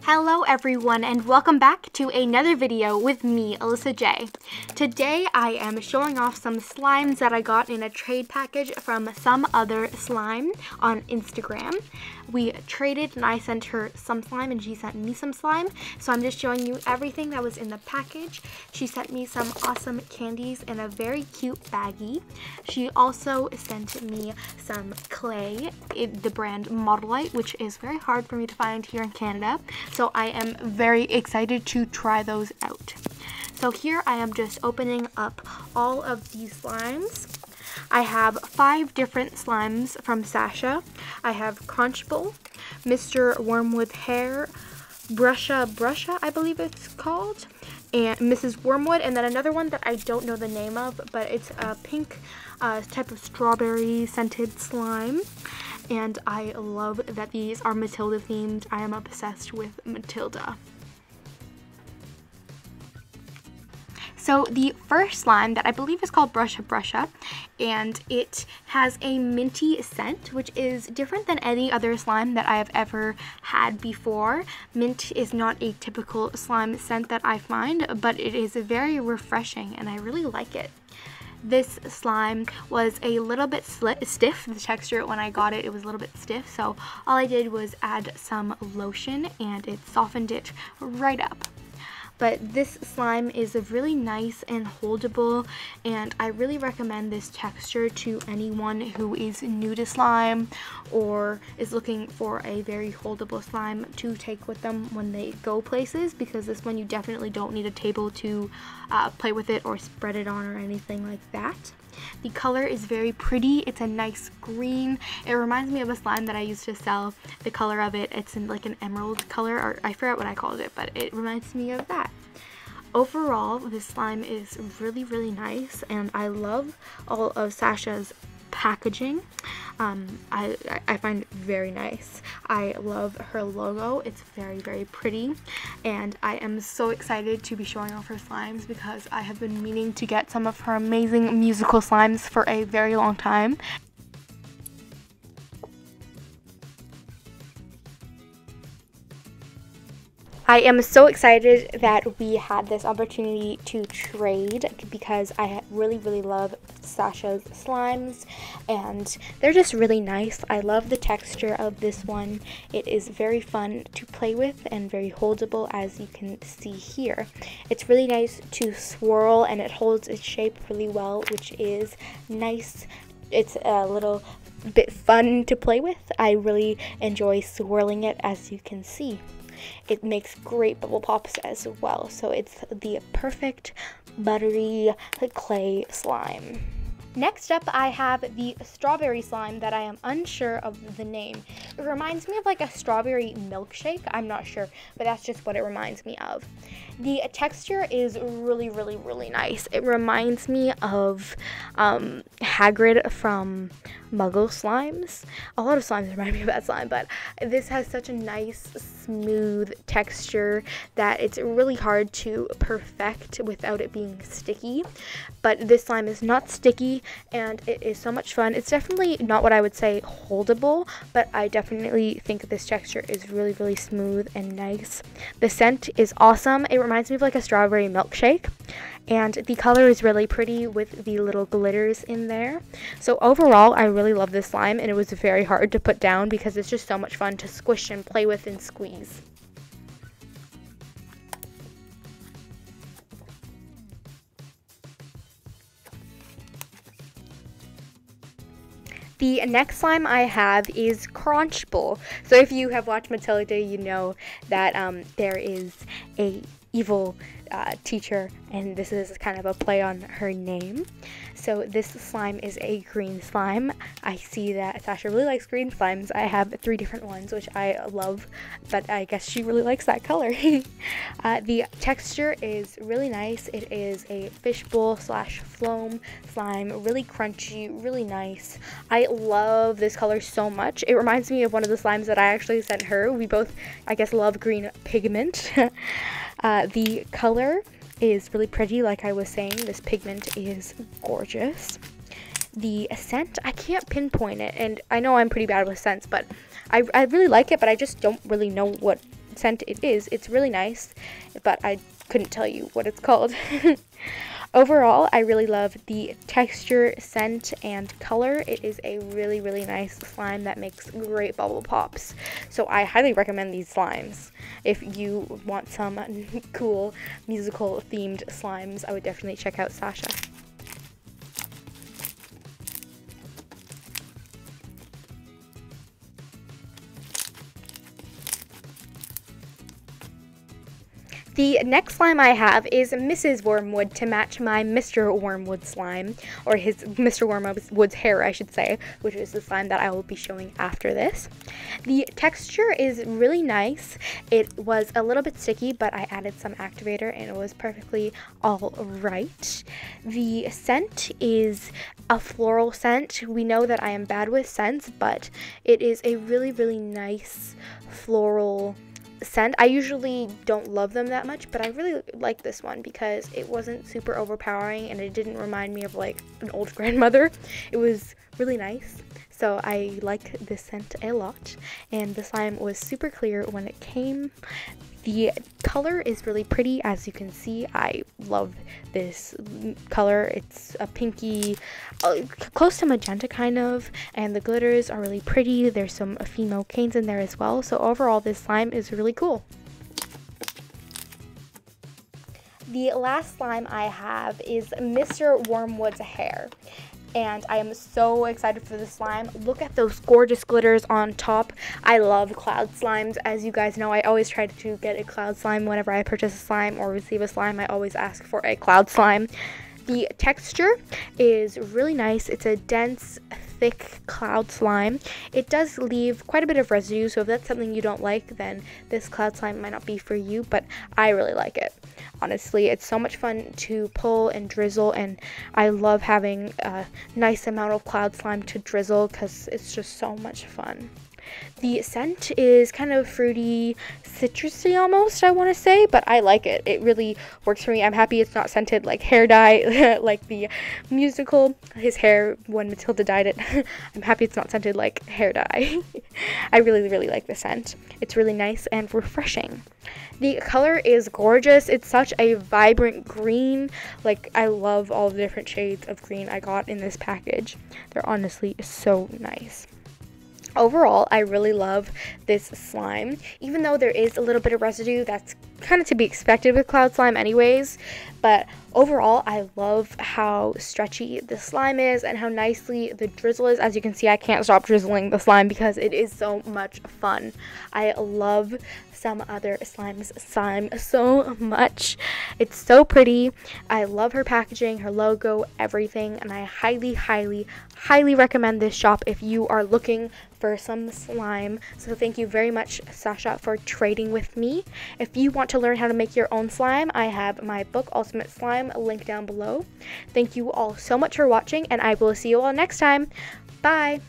Hello everyone and welcome back to another video with me, Alyssa J. Today I am showing off some slimes that I got in a trade package from some other slime on Instagram. We traded and I sent her some slime and she sent me some slime. So I'm just showing you everything that was in the package. She sent me some awesome candies in a very cute baggie. She also sent me some clay, the brand Mohr, which is very hard for me to find here in Canada. So I am very excited to try those out. So here I am just opening up all of these slimes. I have 5 different slimes from Sasha. I have Crunchable, Mr. Wormwood Hair, Brusha, I believe it's called, and Mrs. Wormwood, and then another one that I don't know the name of, but it's a pink type of strawberry scented slime. And I love that these are Matilda themed. I am obsessed with Matilda. So the first slime that I believe is called Brusha, and it has a minty scent, which is different than any other slime that I have ever had before. Mint is not a typical slime scent that I find, but it is very refreshing and I really like it. This slime was a little bit stiff. The texture when I got it, it was a little bit stiff, so all I did was add some lotion and it softened it right up. But this slime is really nice and holdable, and I really recommend this texture to anyone who is new to slime or is looking for a very holdable slime to take with them when they go places, because this one you definitely don't need a table to play with it or spread it on or anything like that. The color is very pretty. It's a nice green. It reminds me of a slime that I used to sell. The color of it, it's in like an emerald color, or I forget what I called it, but it reminds me of that. Overall, this slime is really nice, and I love all of Sasha's packaging. I find it very nice. I love her logo. It's very pretty, and I am so excited to be showing off her slimes because I have been meaning to get some of her amazing musical slimes for a very long time. I am so excited that we had this opportunity to trade because I really love Sasha's slimes and they're just really nice. I love the texture of this one. It is very fun to play with and very holdable, as you can see here. It's really nice to swirl and it holds its shape really well, which is nice. It's a little bit fun to play with. I really enjoy swirling it, as you can see. It makes great bubble pops as well, so it's the perfect buttery clay slime. Next up, I have the strawberry slime that I am unsure of the name. It reminds me of like a strawberry milkshake. I'm not sure, but that's just what it reminds me of. The texture is really nice. It reminds me of Hagrid from Muggle slimes. A lot of slimes remind me of that slime, but this has such a nice, smooth texture that it's really hard to perfect without it being sticky. But this slime is not sticky, and it is so much fun. It's definitely not what I would say holdable, but I definitely think this texture is really smooth and nice. The scent is awesome. It reminds me of like a strawberry milkshake, and the color is really pretty with the little glitters in there. So overall, I really love this slime, and it was very hard to put down because it's just so much fun to squish and play with and squeeze. The next slime I have is Crunchable. So if you have watched Matilda, you know that there is a evil teacher, and this is kind of a play on her name. So this slime is a green slime. I see that Sasha really likes green slimes. I have 3 different ones, which I love, but I guess she really likes that color. The texture is really nice. It is a fishbowl / foam slime, really crunchy, really nice. I love this color so much. It reminds me of one of the slimes that I actually sent her. We both, I guess, love green pigment. The color is really pretty. Like I was saying, this pigment is gorgeous. The scent, I can't pinpoint it, and I know I'm pretty bad with scents, but I really like it, but I just don't really know what scent it is. It's really nice, but I couldn't tell you what it's called. Overall, I really love the texture, scent, and color. It is a really, really nice slime that makes great bubble pops. So I highly recommend these slimes. If you want some cool musical themed slimes, I would definitely check out Sasha. The next slime I have is Mrs. Wormwood to match my Mr. Wormwood slime, or his Mr. Wormwood's hair, I should say, which is the slime that I will be showing after this. The texture is really nice. It was a little bit sticky, but I added some activator and it was perfectly all right. The scent is a floral scent. We know that I am bad with scents, but it is a really, really nice floral scent. I usually don't love them that much, but I really like this one because it wasn't super overpowering and it didn't remind me of like an old grandmother. It was really nice, so I like this scent a lot, and the slime was super clear when it came. The color is really pretty, as you can see. I love this color. It's a pinky, close to magenta kind of, and the glitters are really pretty. There's some female canes in there as well. So overall, this slime is really cool. The last slime I have is Mr. Wormwood's hair. And I am so excited for this slime. Look at those gorgeous glitters on top. I love cloud slimes. As you guys know, I always try to get a cloud slime whenever I purchase a slime or receive a slime. I always ask for a cloud slime. The texture is really nice. It's a dense, thick cloud slime. It does leave quite a bit of residue, so if that's something you don't like, then this cloud slime might not be for you, but I really like it. Honestly, it's so much fun to pull and drizzle, and I love having a nice amount of cloud slime to drizzle because it's just so much fun. The scent is kind of fruity, citrusy almost, I want to say, but I like it. It really works for me. I'm happy it's not scented like hair dye, like the musical, his hair when Matilda dyed it. I'm happy it's not scented like hair dye. I really, really like the scent. It's really nice and refreshing. The color is gorgeous. It's such a vibrant green. Like, I love all the different shades of green I got in this package. They're honestly so nice. Overall, I really love this slime, even though there is a little bit of residue. That's kind of to be expected with cloud slime anyways, but overall, I love how stretchy the slime is and how nicely the drizzle is. As you can see, I can't stop drizzling the slime because it is so much fun. I love some other slime's slime so much. It's so pretty. I love her packaging, her logo, everything, and I highly, highly, highly recommend this shop if you are looking for some slime. So thank you very much, Sasha, for trading with me. If you want to learn how to make your own slime, I have my book, Ultimate Slime, linked down below. Thank you all so much for watching, and I will see you all next time. Bye!